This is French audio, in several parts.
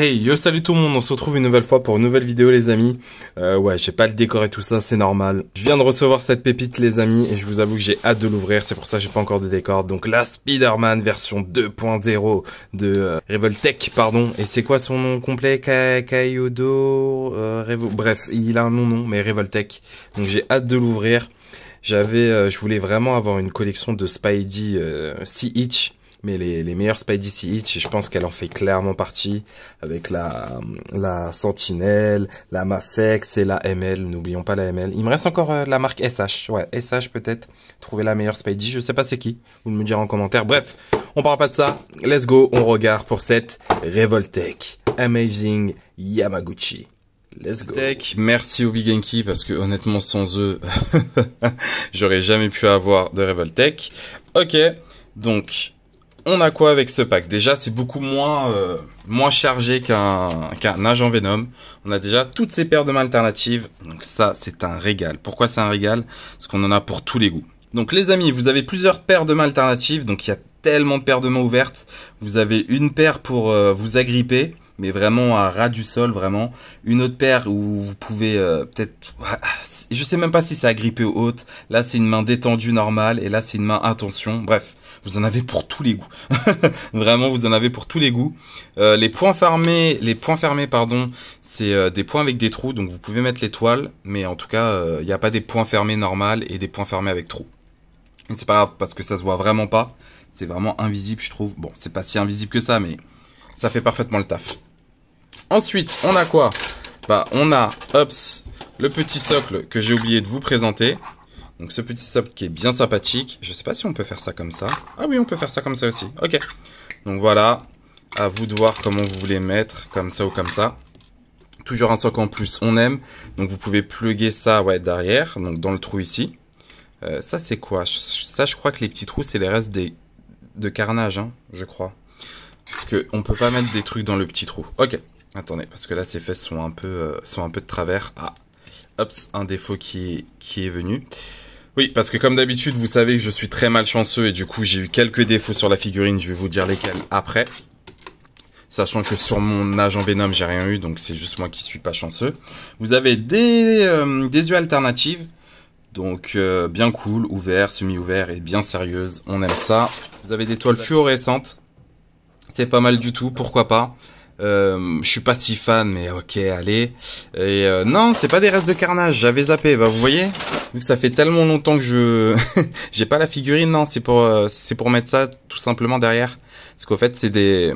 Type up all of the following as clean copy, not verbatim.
Hey, yo, salut tout le monde, on se retrouve une nouvelle fois pour une nouvelle vidéo les amis. Ouais, j'ai pas le décor et tout ça, c'est normal. Je viens de recevoir cette pépite les amis et je vous avoue que j'ai hâte de l'ouvrir, c'est pour ça que j'ai pas encore de décor. Donc la Spider-Man version 2.0 de Revoltech, pardon. Et c'est quoi son nom complet? Kaiyodo Bref, il a un nom, mais Revoltech. Donc j'ai hâte de l'ouvrir. Je voulais vraiment avoir une collection de Spidey C-Each. Mais les meilleurs Spidey C-Each, et je pense qu'elle en fait clairement partie, avec la Sentinelle, la Mafex et la ML, n'oublions pas la ML. Il me reste encore la marque SH, ouais, SH peut-être, trouver la meilleure Spidey, je sais pas c'est qui, vous me direz en commentaire. Bref, on parle pas de ça, let's go, on regarde pour cette Revoltech Amazing Yamaguchi. Let's go. Tech, merci Obi Genki parce que honnêtement sans eux, j'aurais jamais pu avoir de Revoltech. Ok, donc... On a quoi avec ce pack? Déjà, c'est beaucoup moins chargé qu'un agent Venom. On a déjà toutes ces paires de mains alternatives. Donc ça, c'est un régal. Pourquoi c'est un régal? Parce qu'on en a pour tous les goûts. Donc les amis, vous avez plusieurs paires de mains alternatives. Donc il y a tellement de paires de mains ouvertes. Vous avez une paire pour vous agripper, mais vraiment à ras du sol, vraiment. Une autre paire où vous pouvez peut-être... Je sais même pas si c'est agrippé ou haute. Là, c'est une main détendue normale. Et là, c'est une main intention. Bref. Vous en avez pour tous les goûts. Vraiment, vous en avez pour tous les goûts. Les points fermés, pardon, c'est des points avec des trous. Donc, vous pouvez mettre l'étoile. Mais en tout cas, il n'y a pas des points fermés normales et des points fermés avec trous. Et c'est pas grave parce que ça se voit vraiment pas. C'est vraiment invisible, je trouve. Bon, c'est pas si invisible que ça, mais ça fait parfaitement le taf. Ensuite, on a quoi? Bah, on a, le petit socle que j'ai oublié de vous présenter. Donc ce petit socle qui est bien sympathique. Je sais pas si on peut faire ça comme ça. Ah oui, on peut faire ça comme ça aussi. Ok. Donc voilà. À vous de voir comment vous voulez mettre. Comme ça ou comme ça. Toujours un socle en plus, on aime. Donc vous pouvez plugger ça ouais, derrière. Donc dans le trou ici. Ça c'est quoi? Ça je crois que les petits trous c'est les restes de carnage. Hein, je crois. Parce qu'on peut pas mettre des trucs dans le petit trou. Ok. Attendez. Parce que là ces fesses sont un peu de travers. Ah. Un défaut qui est venu. Oui, parce que comme d'habitude, vous savez que je suis très malchanceux et du coup, j'ai eu quelques défauts sur la figurine. Je vais vous dire lesquels après. Sachant que sur mon agent Venom, j'ai rien eu, donc c'est juste moi qui suis pas chanceux. Vous avez des yeux alternatives. Donc, bien cool, ouvert, semi-ouvert et bien sérieuse. On aime ça. Vous avez des toiles fluorescentes. C'est pas mal du tout, pourquoi pas. Je suis pas si fan, mais ok, allez. Et non, c'est pas des restes de carnage. J'avais zappé. Bah vous voyez, vu que ça fait tellement longtemps que je j'ai pas la figurine. Non, c'est pour mettre ça tout simplement derrière. Parce qu'au fait, c'est des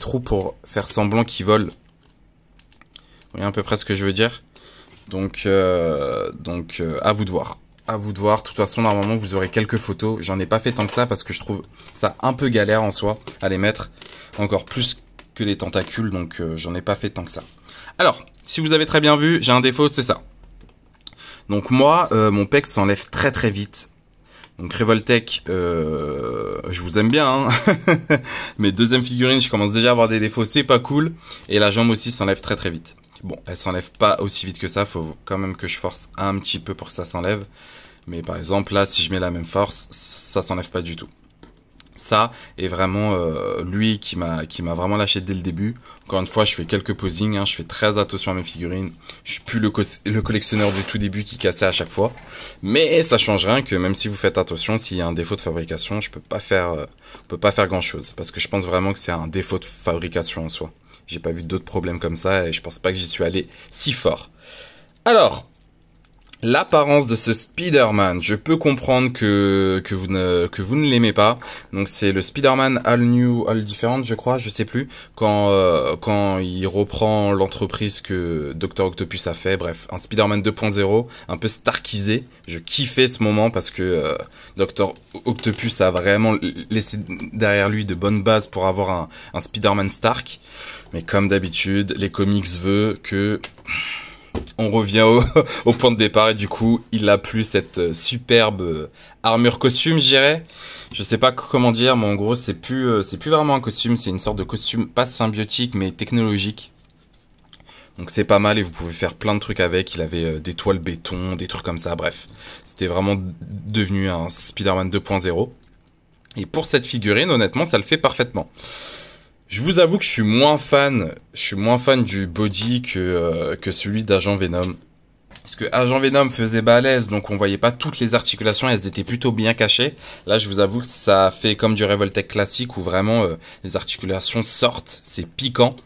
trous pour faire semblant qu'ils volent. Vous voyez à peu près ce que je veux dire. Donc à vous de voir. À vous de voir. De toute façon, normalement, vous aurez quelques photos. J'en ai pas fait tant que ça parce que je trouve ça un peu galère en soi à les mettre. Encore plus que les tentacules, donc j'en ai pas fait tant que ça. Alors, si vous avez très bien vu, j'ai un défaut, c'est ça. Donc moi, mon pec s'enlève très très vite. Donc Revoltech, je vous aime bien. Hein. Mes deuxième figurines, je commence déjà à avoir des défauts, c'est pas cool. Et la jambe aussi s'enlève très très vite. Bon, elle s'enlève pas aussi vite que ça, faut quand même que je force un petit peu pour que ça s'enlève. Mais par exemple, là, si je mets la même force, ça s'enlève pas du tout. Ça est vraiment lui qui m'a vraiment lâché dès le début. Encore une fois, je fais quelques posings, hein, je fais très attention à mes figurines. Je suis plus le collectionneur du tout début qui cassait à chaque fois. Mais ça change rien que même si vous faites attention, s'il y a un défaut de fabrication, je peux pas faire grand chose parce que je pense vraiment que c'est un défaut de fabrication en soi. J'ai pas vu d'autres problèmes comme ça et je pense pas que j'y suis allé si fort. Alors, l'apparence de ce Spider-Man, je peux comprendre que vous ne l'aimez pas. Donc c'est le Spider-Man All New, All Different, je crois, je sais plus. Quand il reprend l'entreprise que Dr. Octopus a fait. Bref, un Spider-Man 2.0, un peu starkisé. Je kiffais ce moment parce que Dr. Octopus a vraiment laissé derrière lui de bonnes bases pour avoir un Spider-Man Stark. Mais comme d'habitude, les comics veulent que... On revient au point de départ et du coup, il a plus cette superbe armure costume, je dirais. Je sais pas comment dire, mais en gros, c'est plus vraiment un costume, c'est une sorte de costume pas symbiotique mais technologique. Donc c'est pas mal et vous pouvez faire plein de trucs avec. Il avait des toiles béton, des trucs comme ça, bref. C'était vraiment devenu un Spider-Man 2.0. Et pour cette figurine, honnêtement, ça le fait parfaitement. Je vous avoue que je suis moins fan du body que celui d'Agent Venom. Parce que Agent Venom faisait balèze, donc on voyait pas toutes les articulations, elles étaient plutôt bien cachées. Là, je vous avoue que ça fait comme du Revoltech classique où vraiment les articulations sortent, c'est piquant.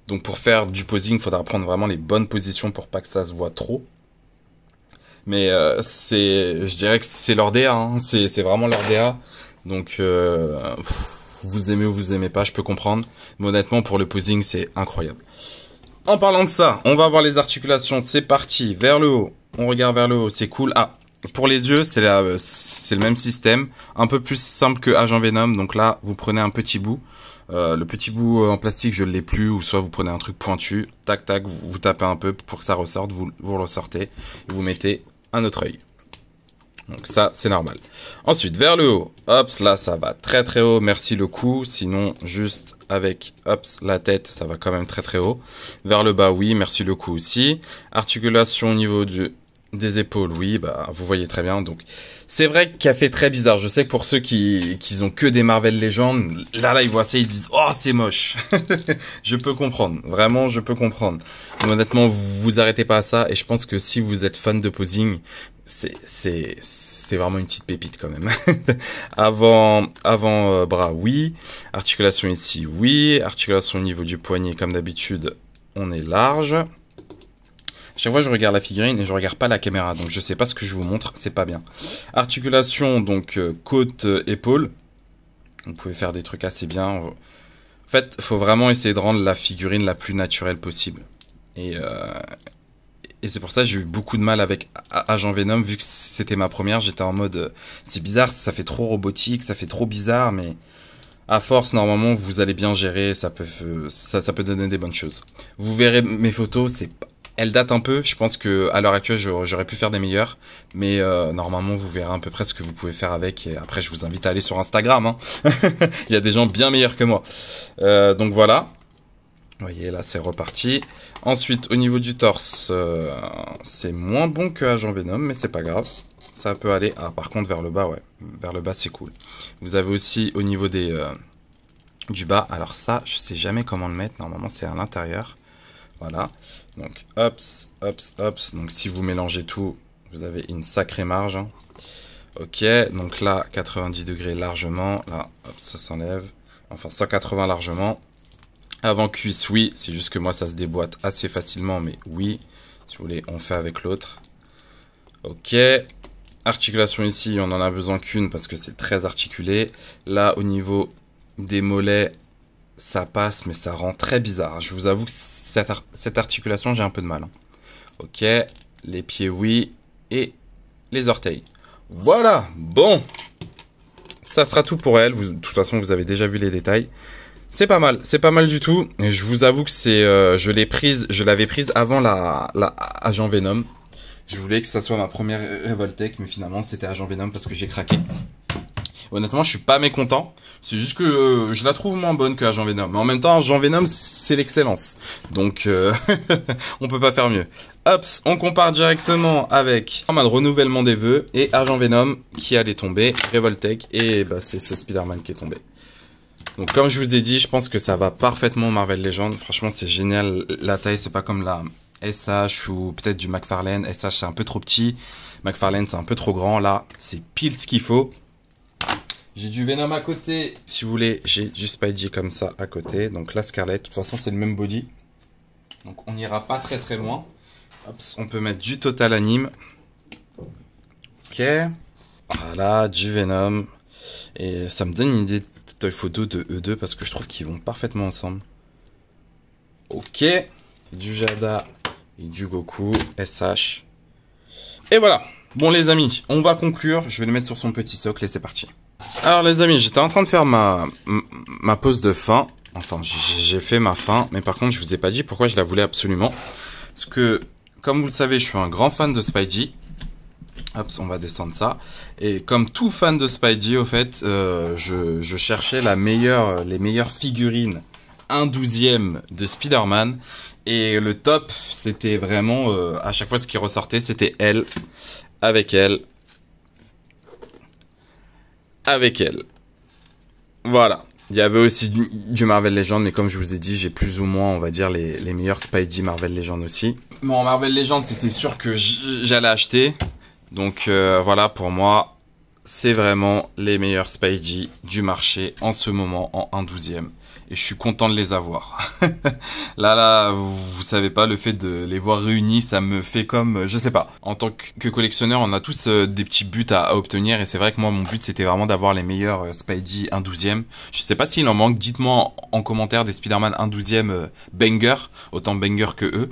Donc pour faire du posing, il faudra prendre vraiment les bonnes positions pour pas que ça se voit trop. Mais je dirais que c'est leur DA, hein. C'est vraiment leur DA. Donc vous aimez ou vous aimez pas, je peux comprendre. Mais honnêtement, pour le posing, c'est incroyable. En parlant de ça, on va voir les articulations. C'est parti, vers le haut. On regarde vers le haut, c'est cool. Ah, pour les yeux, c'est le même système. Un peu plus simple que Agent Venom. Donc là, vous prenez un petit bout. Le petit bout en plastique, je ne l'ai plus. Ou soit vous prenez un truc pointu. Tac, tac, vous tapez un peu pour que ça ressorte. Vous le ressortez. Et vous mettez un autre œil. Donc ça, c'est normal. Ensuite, vers le haut. Hop, là, ça va très très haut. Merci le cou. Sinon, juste avec, hop, la tête, ça va quand même très très haut. Vers le bas, oui. Merci le cou aussi. Articulation au niveau des épaules, oui. Bah, vous voyez très bien. Donc, c'est vrai qu'il a fait très bizarre. Je sais que pour ceux qui ont que des Marvel Legends, là, ils voient ça, ils disent, oh, c'est moche. Je peux comprendre. Vraiment, je peux comprendre. Mais honnêtement, vous arrêtez pas à ça. Et je pense que si vous êtes fan de posing, c'est vraiment une petite pépite quand même. avant bras, oui. Articulation ici, oui. Articulation au niveau du poignet, comme d'habitude, on est large. Chaque fois, je regarde la figurine et je regarde pas la caméra, donc je sais pas ce que je vous montre, c'est pas bien. Articulation, donc côte, épaule. Vous pouvez faire des trucs assez bien. En fait, faut vraiment essayer de rendre la figurine la plus naturelle possible. Et c'est pour ça que j'ai eu beaucoup de mal avec Agent Venom, vu que c'était ma première, j'étais en mode, c'est bizarre, ça fait trop robotique, ça fait trop bizarre, mais à force, normalement, vous allez bien gérer, ça peut donner des bonnes choses. Vous verrez mes photos, elles datent un peu, je pense que à l'heure actuelle, j'aurais pu faire des meilleures, mais normalement, vous verrez à peu près ce que vous pouvez faire avec, et après, je vous invite à aller sur Instagram, hein. Il y a des gens bien meilleurs que moi. Donc voilà. Vous voyez, là, c'est reparti. Ensuite, au niveau du torse, c'est moins bon que Agent Venom, mais c'est pas grave. Ça peut aller. Ah, par contre, vers le bas, ouais. Vers le bas, c'est cool. Vous avez aussi au niveau du bas. Alors ça, je sais jamais comment le mettre. Normalement, c'est à l'intérieur. Voilà. Donc, hops, hops, hops. Donc, si vous mélangez tout, vous avez une sacrée marge, hein. Ok. Donc là, 90 degrés largement. Là, hop, ça s'enlève. Enfin, 180 largement. Avant cuisse, oui, c'est juste que moi ça se déboîte assez facilement, mais oui, si vous voulez, on fait avec l'autre. Ok, articulation ici, on en a besoin qu'une parce que c'est très articulé. Là, au niveau des mollets, ça passe, mais ça rend très bizarre. Je vous avoue que cette articulation, j'ai un peu de mal, hein. Ok, les pieds, oui, et les orteils. Voilà, bon, ça sera tout pour elle. De toute façon, vous avez déjà vu les détails. C'est pas mal du tout. Et je vous avoue que je l'avais prise avant la Agent Venom. Je voulais que ça soit ma première Revoltech, mais finalement c'était Agent Venom parce que j'ai craqué. Honnêtement, je suis pas mécontent. C'est juste que je la trouve moins bonne que Agent Venom. Mais en même temps, Agent Venom, c'est l'excellence. Donc, on peut pas faire mieux. Hop, on compare directement avec un renouvellement des vœux et Agent Venom qui allait tomber, Revoltech, et bah, c'est ce Spider-Man qui est tombé. Donc comme je vous ai dit, je pense que ça va parfaitement Marvel Legends. Franchement, c'est génial. La taille, c'est pas comme la SH ou peut-être du McFarlane. SH, c'est un peu trop petit. McFarlane, c'est un peu trop grand. Là, c'est pile ce qu'il faut. J'ai du Venom à côté. Si vous voulez, j'ai du Spidey comme ça à côté. Donc la Scarlet, de toute façon, c'est le même body. Donc on n'ira pas très très loin. Hop, on peut mettre du Total Anime. Ok. Voilà, du Venom. Et ça me donne une idée Toy Photo de E2 parce que je trouve qu'ils vont parfaitement ensemble. Ok, du Jada et du Goku, SH. Et voilà. Bon les amis, on va conclure. Je vais le mettre sur son petit socle et c'est parti. Alors les amis, j'étais en train de faire ma pause de fin. Enfin, j'ai fait ma fin, mais par contre, je vous ai pas dit pourquoi je la voulais absolument. Parce que, comme vous le savez, je suis un grand fan de Spidey. Hop, on va descendre ça. Et comme tout fan de Spidey, au fait, je cherchais les meilleures figurines 1/12e de Spider-Man. Et le top, c'était vraiment, à chaque fois ce qui ressortait, c'était elle, avec elle, avec elle. Voilà. Il y avait aussi du Marvel Legends, mais comme je vous ai dit, j'ai plus ou moins, on va dire, les meilleurs Spidey Marvel Legends aussi. Bon, Marvel Legends, c'était sûr que j'allais acheter. Donc voilà, pour moi, c'est vraiment les meilleurs Spidey du marché en ce moment en 1/12e. Et je suis content de les avoir. Là, vous savez pas, le fait de les voir réunis, ça me fait comme, je sais pas. En tant que collectionneur, on a tous des petits buts à obtenir. Et c'est vrai que moi, mon but, c'était vraiment d'avoir les meilleurs Spidey 1/12e. Je sais pas s'il en manque. Dites-moi en commentaire des Spider-Man 1/12e banger. Autant banger que eux.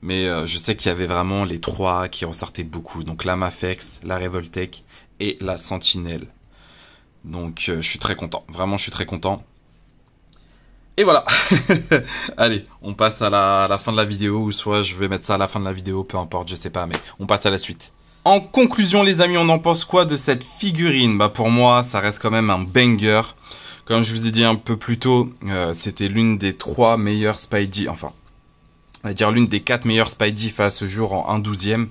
Mais je sais qu'il y avait vraiment les trois qui ressortaient beaucoup. Donc la Mafex, la Revoltech et la Sentinelle. Donc je suis très content. Vraiment, je suis très content. Et voilà. Allez, on passe à la fin de la vidéo. Ou soit je vais mettre ça à la fin de la vidéo. Peu importe, je sais pas. Mais on passe à la suite. En conclusion, les amis, on en pense quoi de cette figurine? Bah pour moi, ça reste quand même un banger. Comme je vous ai dit un peu plus tôt, c'était l'une des 3 meilleures Spidey. Enfin, on va dire l'une des 4 meilleures Spidey à ce jour en 1/12e.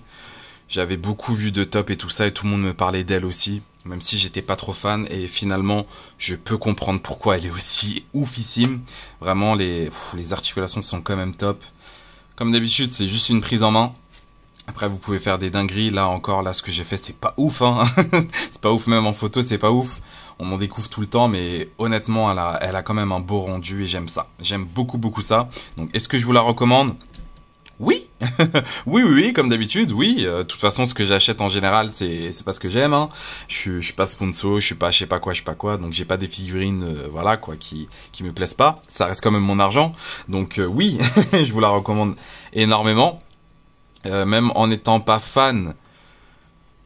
J'avais beaucoup vu de top et tout ça et tout le monde me parlait d'elle aussi, même si j'étais pas trop fan et finalement je peux comprendre pourquoi elle est aussi oufissime. Vraiment les articulations sont quand même top. Comme d'habitude c'est juste une prise en main. Après vous pouvez faire des dingueries, là encore là ce que j'ai fait c'est pas ouf hein. C'est pas ouf même en photo, c'est pas ouf. On en découvre tout le temps mais honnêtement elle a quand même un beau rendu et j'aime ça. J'aime beaucoup ça. Donc est-ce que je vous la recommande? Oui, oui, comme d'habitude, oui. De toute façon, ce que j'achète en général, c'est pas ce que j'aime. Hein. Je suis pas sponsor, je suis pas je sais pas quoi. Donc j'ai pas des figurines, voilà quoi, qui me plaisent pas. Ça reste quand même mon argent. Donc oui, je vous la recommande énormément. Même en n'étant pas fan.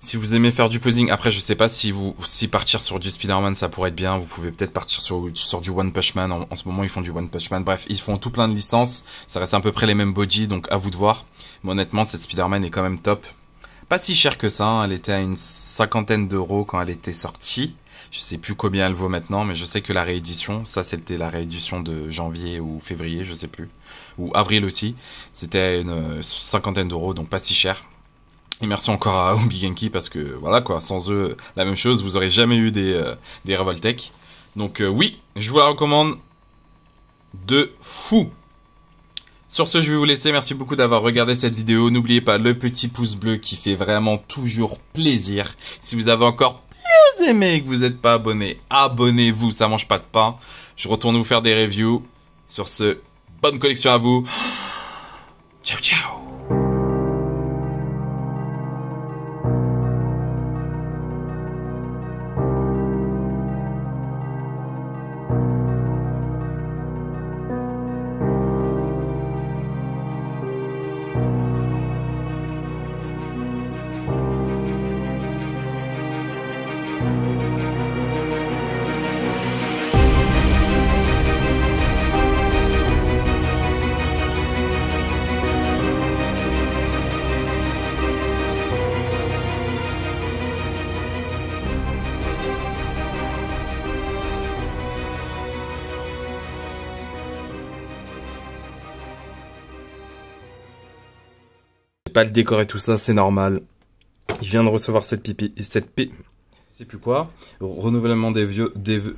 Si vous aimez faire du posing, après je sais pas si partir sur du Spider-Man ça pourrait être bien, vous pouvez peut-être partir sur du One Punch Man, en ce moment ils font du One Punch Man, bref, ils font tout plein de licences, ça reste à peu près les mêmes body, donc à vous de voir. Mais honnêtement, cette Spider-Man est quand même top. Pas si cher que ça, hein. Elle était à une 50aine d'euros quand elle était sortie. Je sais plus combien elle vaut maintenant, mais je sais que la réédition, ça c'était la réédition de janvier ou février, je sais plus, ou avril aussi, c'était à une 50aine d'euros, donc pas si cher. Et merci encore à Obi Genki parce que voilà quoi, sans eux, la même chose, vous aurez jamais eu des Revoltech. Donc oui, je vous la recommande de fou. Sur ce, je vais vous laisser. Merci beaucoup d'avoir regardé cette vidéo. N'oubliez pas le petit pouce bleu qui fait vraiment toujours plaisir. Si vous avez encore plus aimé et que vous n'êtes pas abonné, abonnez-vous, ça mange pas de pain. Je retourne vous faire des reviews. Sur ce, bonne collection à vous. Ciao, ciao. Pas le décor et tout ça, c'est normal. Je viens de recevoir cette je sais plus quoi. Renouvellement des vœux,